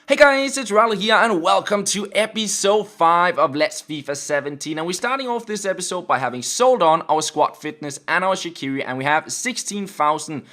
Hey guys, it's FifaRalle here and welcome to episode 5 of Let's FIFA 17. And we're starting off this episode by having sold on our squad fitness and our Shaqiri, and we have 16,000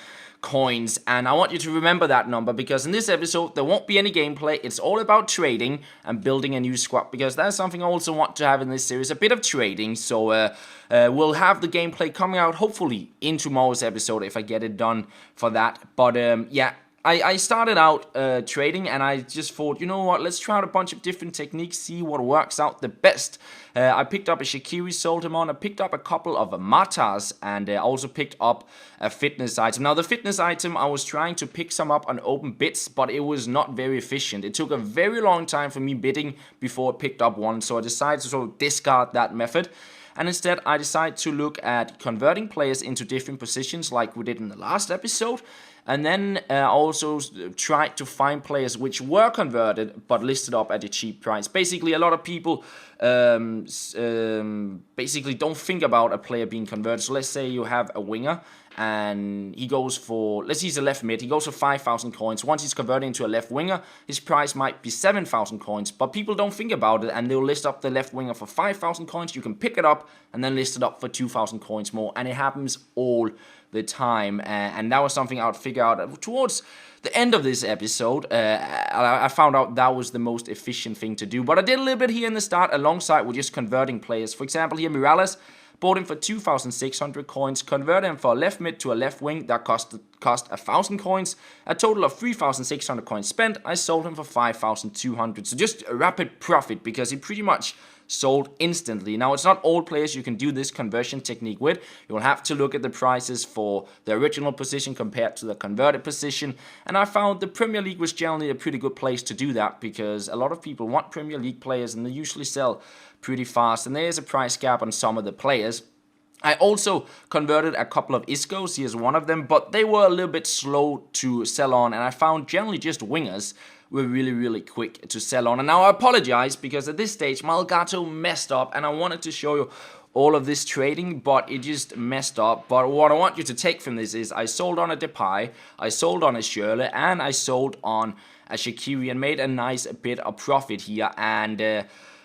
coins. And I want you to remember that number because in this episode there won't be any gameplay. It's all about trading and building a new squad, because that's something I also want to have in this series, a bit of trading. So we'll have the gameplay coming out hopefully in tomorrow's episode if I get it done for that. But yeah. I started out trading, and I just thought, you know what, let's try out a bunch of different techniques, see what works out the best. I picked up a Shaqiri, sold him on. I picked up a couple of Matas, and I also picked up a fitness item. Now, the fitness item, I was trying to pick some up on open bids, but it was not very efficient. It took a very long time for me bidding before I picked up one, so I decided to sort of discard that method. And instead, I decided to look at converting players into different positions like we did in the last episode. And then I also tried to find players which were converted but listed up at a cheap price. Basically, a lot of people basically don't think about a player being converted. So let's say you have a winger and he goes for, let's say he's a left mid, he goes for 5,000 coins. Once he's converted into a left winger, his price might be 7,000 coins, but people don't think about it, and they'll list up the left winger for 5,000 coins. You can pick it up and then list it up for 2,000 coins more, and it happens all the time. And that was something I would figure out towards the end of this episode. I found out that was the most efficient thing to do, but I did a little bit here in the start alongside with just converting players. For example, here Morales, bought him for 2,600 coins, converted him for a left mid to a left wing. That cost 1,000 coins, a total of 3,600 coins spent. I sold him for 5,200, so just a rapid profit because he pretty much sold instantly. Now, it's not all players you can do this conversion technique with. You'll have to look at the prices for the original position compared to the converted position, and I found the Premier League was generally a pretty good place to do that because a lot of people want Premier League players and they usually sell pretty fast, and there is a price gap on some of the players. I also converted a couple of Iscos, here's one of them, but they were a little bit slow to sell on, and I found generally just wingers were really quick to sell on. And now I apologize because at this stage my Elgato messed up, and I wanted to show you all of this trading, but it just messed up. But what I want you to take from this is I sold on a Depay, I sold on a Schürrle, and I sold on a Shaqiri and made a nice bit of profit here. And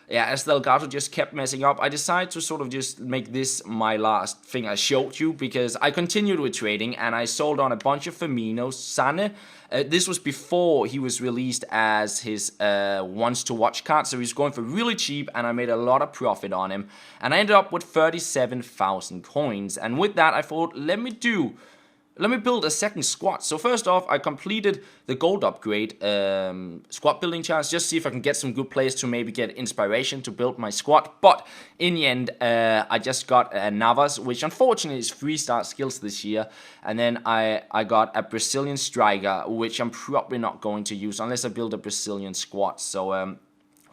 yeah, as the Elgato just kept messing up, I decided to sort of just make this my last thing I showed you, because I continued with trading and I sold on a bunch of Firmino, Sane. This was before he was released as his wants to watch card, so he's going for really cheap, and I made a lot of profit on him. And I ended up with 37,000 coins, and with that I thought, let me build a second squad. So first off, I completed the gold upgrade squad building challenge, just see if I can get some good players to maybe get inspiration to build my squad. But in the end, I just got Navas, which unfortunately is 3-star skills this year. And then I got a Brazilian striker, which I'm probably not going to use unless I build a Brazilian squad. So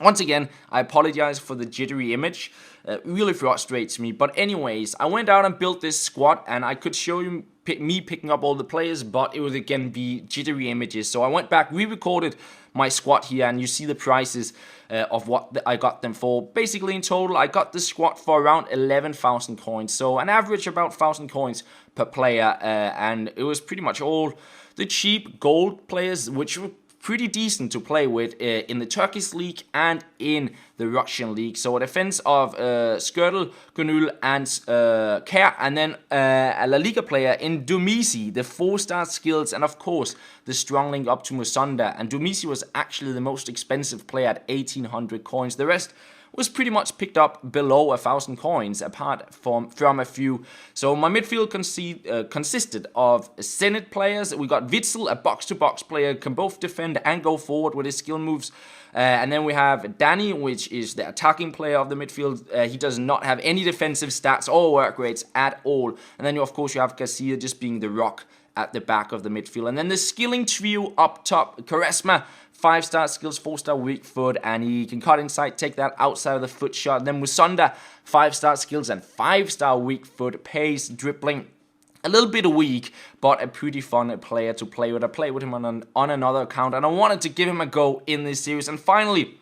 once again, I apologize for the jittery image. Really frustrates me. But anyways, I went out and built this squad, and I could show you me picking up all the players, but it would again be jittery images. So I went back, re-recorded my squad here, and you see the prices of what I got them for. Basically, in total, I got this squad for around 11,000 coins. So an average about 1,000 coins per player, and it was pretty much all the cheap gold players, which were pretty decent to play with in the Turkish league and in the Russian league. So a defense of Skirtle, Gönül, and Kær, and then a La Liga player in Dumisi, the 4-star skills, and of course the strong link up to Musonda. And Dumisi was actually the most expensive player at 1,800 coins. The rest was pretty much picked up below 1,000 coins, apart from a few. So my midfield consisted of Zenit players. We got Witzel, a box-to-box player, can both defend and go forward with his skill moves. And then we have Danny, which is the attacking player of the midfield. He does not have any defensive stats or work rates at all. And then, of course, you have Garcia just being the rock at the back of the midfield. And then the skilling trio up top, Quaresma, 5-star skills, 4-star weak foot, and he can cut inside, take that outside of the foot shot. And then Musonda, 5-star skills and 5-star weak foot, pace, dribbling. A little bit weak, but a pretty fun player to play with. I played with him on another account, and I wanted to give him a go in this series. And finally,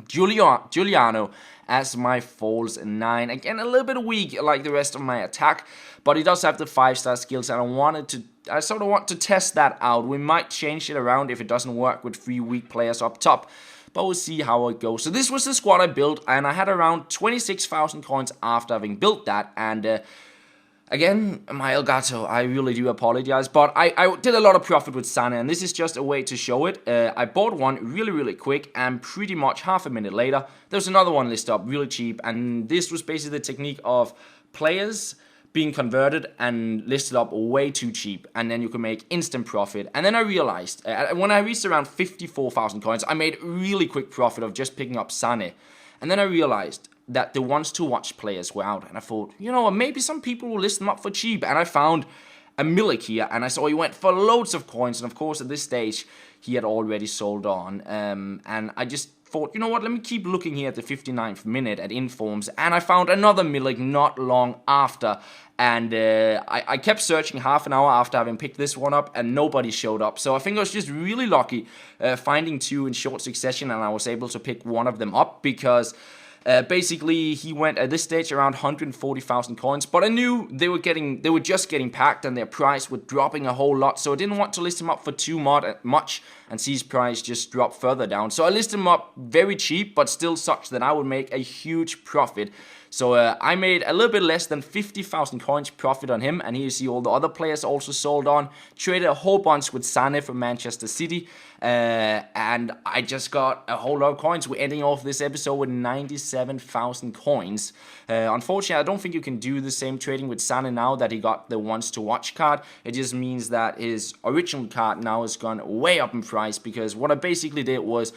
Giuliano as my false 9. Again, a little bit weak like the rest of my attack, but he does have the 5-star skills, and I sort of want to test that out. We might change it around if it doesn't work with 3 weak players up top, but we'll see how it goes. So this was the squad I built, and I had around 26,000 coins after having built that, and again, my Elgato, I really do apologize, but I did a lot of profit with Sana, and this is just a way to show it. I bought one really quick, and pretty much half a minute later, there's another one listed up really cheap, and this was basically the technique of players being converted and listed up way too cheap, and then you can make instant profit. And then I realized, when I reached around 54,000 coins, I made really quick profit of just picking up Sane, and then I realized that the ones to watch players were out, and I thought, you know, maybe some people will list them up for cheap, and I found a Milik here, and I saw he went for loads of coins, and of course at this stage he had already sold on, and I just thought, you know what, let me keep looking here at the 59th minute at informs, and I found another Milik not long after, and I kept searching half an hour after having picked this one up, and nobody showed up. So I think I was just really lucky finding 2 in short succession, and I was able to pick one of them up, because basically he went at this stage around 140,000 coins, but I knew they were just getting packed, and their price was dropping a whole lot, so I didn't want to list him up for too much and see his price just drop further down. So I listed him up very cheap, but still such that I would make a huge profit. So I made a little bit less than 50,000 coins profit on him, and here you see all the other players also sold on. Traded a whole bunch with Sane from Manchester City, and I just got a whole lot of coins. We're ending off this episode with 97,000 coins. Unfortunately, I don't think you can do the same trading with Sane now that he got the ones to watch card. It just means that his original card now has gone way up in price, because what I basically did was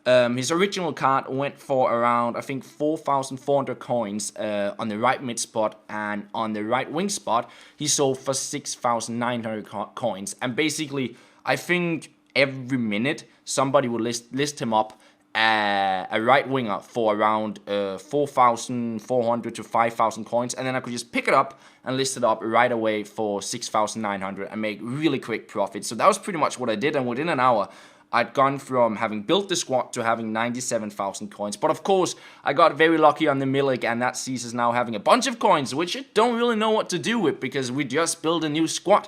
his original card went for around, I think, 4,400 coins on the right mid spot, and on the right wing spot, he sold for 6,900 coins. And basically, I think every minute somebody would list him up a right winger for around 4,400 to 5,000 coins, and then I could just pick it up and list it up right away for 6,900 and make really quick profit. So that was pretty much what I did, and within an hour, I'd gone from having built the squad to having 97,000 coins. But of course, I got very lucky on the Milik, and that sees us now having a bunch of coins, which I don't really know what to do with, because we just built a new squad.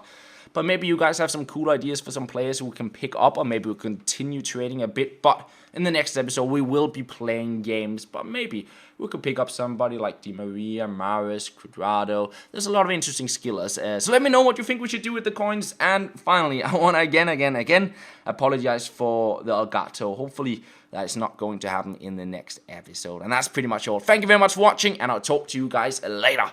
But maybe you guys have some cool ideas for some players who we can pick up, or maybe we'll continue trading a bit. But in the next episode, we will be playing games, but maybe we could pick up somebody like Di Maria, Maris, Cuadrado. There's a lot of interesting skillers. So let me know what you think we should do with the coins. And finally, I want to again apologize for the Elgato. Hopefully that is not going to happen in the next episode. And that's pretty much all. Thank you very much for watching, and I'll talk to you guys later.